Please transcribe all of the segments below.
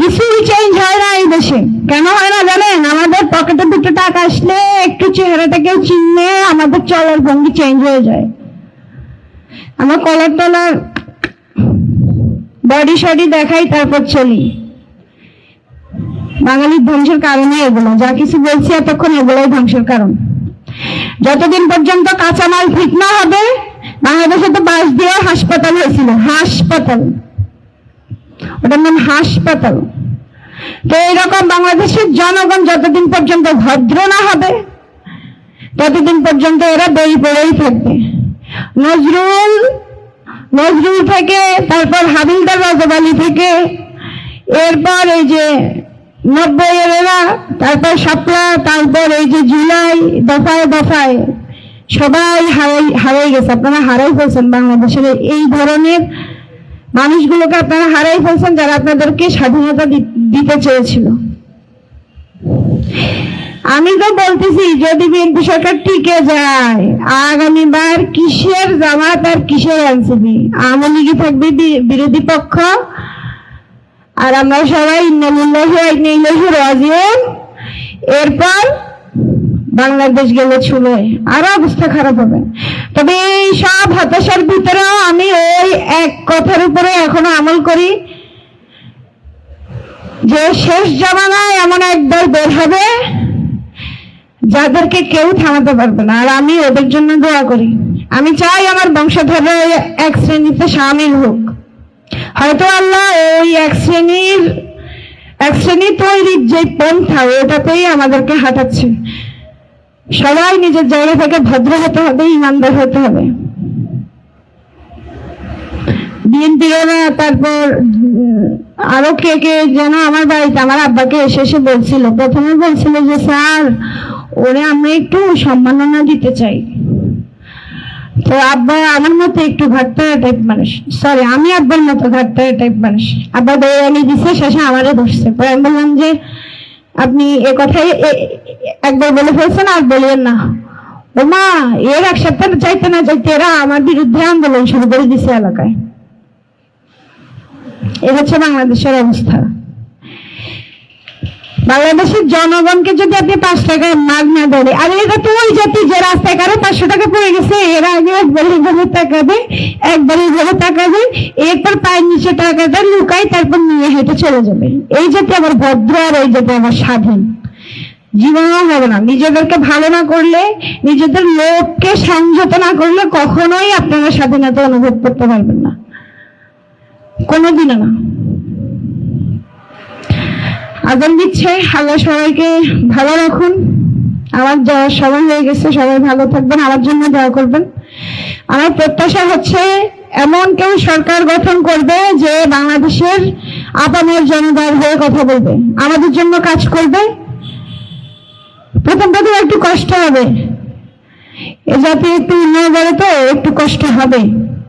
কিছুই চেঞ্জ হয় না এই দেশে। কেন হয় না জানেন? আমাদের পকেটে দুটো টাকা আসলে একটু চেহারাটাকে চিনলে আমাদের চলার ভঙ্গি চেঞ্জ হয়ে যায়। আমরা কলার টলার বডি শডি দেখাই তারপর চলি। বাঙালির ধ্বংসের কারণে এগুলো, যা কিছু বলছি এতক্ষণ এগুলোই ধ্বংসের কারণ। যতদিন পর্যন্ত কাঁচামাল ঠিক না হবে, বাংলাদেশে তো বাস দিয়ে হাসপাতাল হয়েছিল, হাসপাতাল, ওটার নাম হাসপাতাল। তো এইরকম বাংলাদেশের জনগণ যতদিন পর্যন্ত ভদ্র না হবে ততদিন পর্যন্ত এরা বই পড়েই থাকবে। নজরুল থেকে, তারপর হাবিলদার রাজবালি থেকে, এরপর এই যে 90-এর এরা, তারপর শাপলা, তারপর এই যে জুলাই, দফায় দফায় সবাই হারাই গেছে। আপনারা হারাই ফেলছেন বাংলাদেশের এই ধরনের মানুষগুলোকে, আপনারা হারাই ফেলছেন যারা আপনাদেরকে স্বাধীনতা দিতে চেয়েছিল। আমি তো বলতেছি যদি বিএনপি সরকার টিকে যায়, আগামীবার কিসের জামাত আর কিসের এনসিপি, আওয়ামী লীগই থাকবে বিরোধী পক্ষ, আর আমরা সবাই ইন্নালিল্লাহি ওয়া ইন্না ইলাইহি রাজিউন। এরপর বাংলাদেশ গেলে ছুলে আরো অবস্থা খারাপ হবে। তবে এই সব হতাশার ভিতরেও আমি ওই এক কথার উপরে এখনো আমল করি যে শেষ জামানায় এমন একদল বের হবে যাদেরকে কেউ থামাতে পারবে না, আর আমি ওদের জন্য দোয়া করি। আমি চাই আমার বংশধররা এক শ্রেণীতে সামিল হোক। হয়তো আল্লাহ ওই এক শ্রেণী তৈরির যে পন্থা, ওটাতেই আমাদেরকে হাঁটাচ্ছে। সবাই নিজের জায়গা থেকে ভদ্র হতে হবে, ইমানদার হতে হবে। বিএনপিরা তারপর আরো কে কে যেন আমার বাড়িতে আমার আব্বাকে এসে বলছিল, প্রথমে বলছিল যে স্যার ওরে আমরা একটু সম্মাননা দিতে চাই। তো আব্বা আমার মতো একটু ঘাটতারা টাইপ মানুষ, সরি আমি আব্বার মতো ঘাটতারা টাইপ মানুষ। আব্বা দৌড়ানি দিচ্ছে, শেষে আমারে ধরছে। পরে আমি বললাম যে আপনি এ কথাই একবার বলে ফেলছেন, আর বলিয়েন না। ও মা, এর এক সপ্তাহ চাইতে না চাইতে এরা আমার বিরুদ্ধে আন্দোলন শুরু করে দিছে এলাকায়। এ হচ্ছে বাংলাদেশের অবস্থা। বাংলাদেশের জনগণকে যদি আপনি 5 টাকা মাগ না দেবে, আর এটা তো ওই জাতি যে রাস্তায় কারো 500 টাকা পড়ে গেছে, এরা আগে একবার এইভাবে তাকাবে, একবার এইভাবে তাকাবে, এরপর পায়ের নিচে টাকাটা লুকাই, তারপর নিয়ে হেঁটে চলে যাবে। এই জাতি আবার ভদ্র, আর এই জাতি আবার স্বাধীন জীবনও হবে না। নিজেদেরকে ভালো না করলে, নিজেদের লোককে সংযত না করলে কখনোই আপনারা স্বাধীনতা অনুভব করতে পারবেন না, কোনোদিনও না। আজান দিচ্ছে, আল্লাহ সবাইকে ভালো রাখুন। আমার যাওয়ার সময় হয়ে গেছে, সবাই ভালো থাকবেন, আমার জন্য দোয়া করবেন। আমার প্রত্যাশা হচ্ছে এমন কেউ সরকার গঠন করবে যে বাংলাদেশের আপামর জনতার হয়ে কথা বলবে, আমাদের জন্য কাজ করবে। প্রথম একটু কষ্ট হবে, এ যাতে একটু উন্নয়ন করে, তো একটু কষ্ট হবে।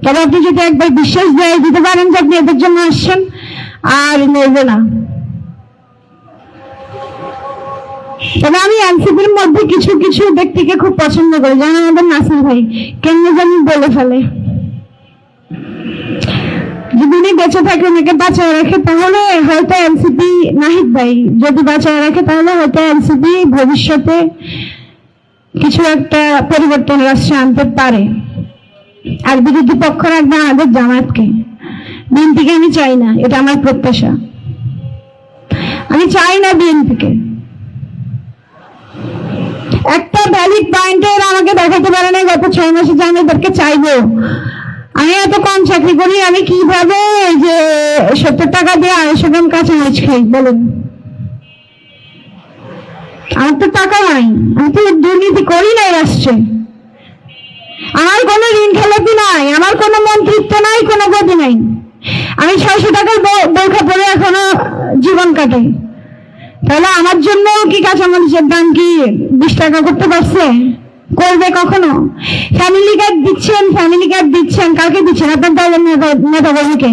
তবে আপনি যদি একবার বিশ্বাস দিতে পারেন যে আপনি এদের জন্য আসছেন, আর নড়বে না। তবে আমি এনসিপির মধ্যে কিছু কিছু ব্যক্তিকে খুব পছন্দ করি, যেমন আমাদের নাসির ভাই কেমনি জানি বলে ফেলে। যদি উনি বেঁচে থাকে, ওনাকে বাঁচায় রাখে, তাহলে হয়তো এনসিপি, নাহিদ ভাই যদি বাঁচায় রাখে তাহলে হয়তো এনসিপি ভবিষ্যতে কিছু একটা পরিবর্তন রাষ্ট্রে আনতে পারে। আর বিরোধী পক্ষ রাখবে আমাদের জামাতকে, বিএনপিকে আমি চাই না, এটা আমার প্রত্যাশা। আমি চাই না বিএনপিকে। একটা ভ্যালিড পয়েন্টে আমাকে দেখাতে পারে না গত 6 মাসে যে আমি এদেরকে চাইবো। আমি এত কম চাকরি করি, আমি কিভাবে যে 70 টাকা দিয়ে 250 গ্রাম কাঁচামরিচ খাই বলুন? আমার তো টাকা নাই, আমি তো দুর্নীতি করি নাই রাষ্ট্রে। আমার কোনো ঋণ খেলাপি নাই, আমার কোনো মন্ত্রিত্ব নাই, কোনো গতি নাই। আমি 600 টাকার বোরখা পরে এখনো জীবন কাটাই। তাহলে আমার জন্য কি কাঁচামরিচের দাম কি 20 টাকা করতে পারছে? করবে কখনো? ফ্যামিলি কার্ড দিচ্ছেন, কালকে দিচ্ছেন আপনার দলের নেতা কর্মীকে।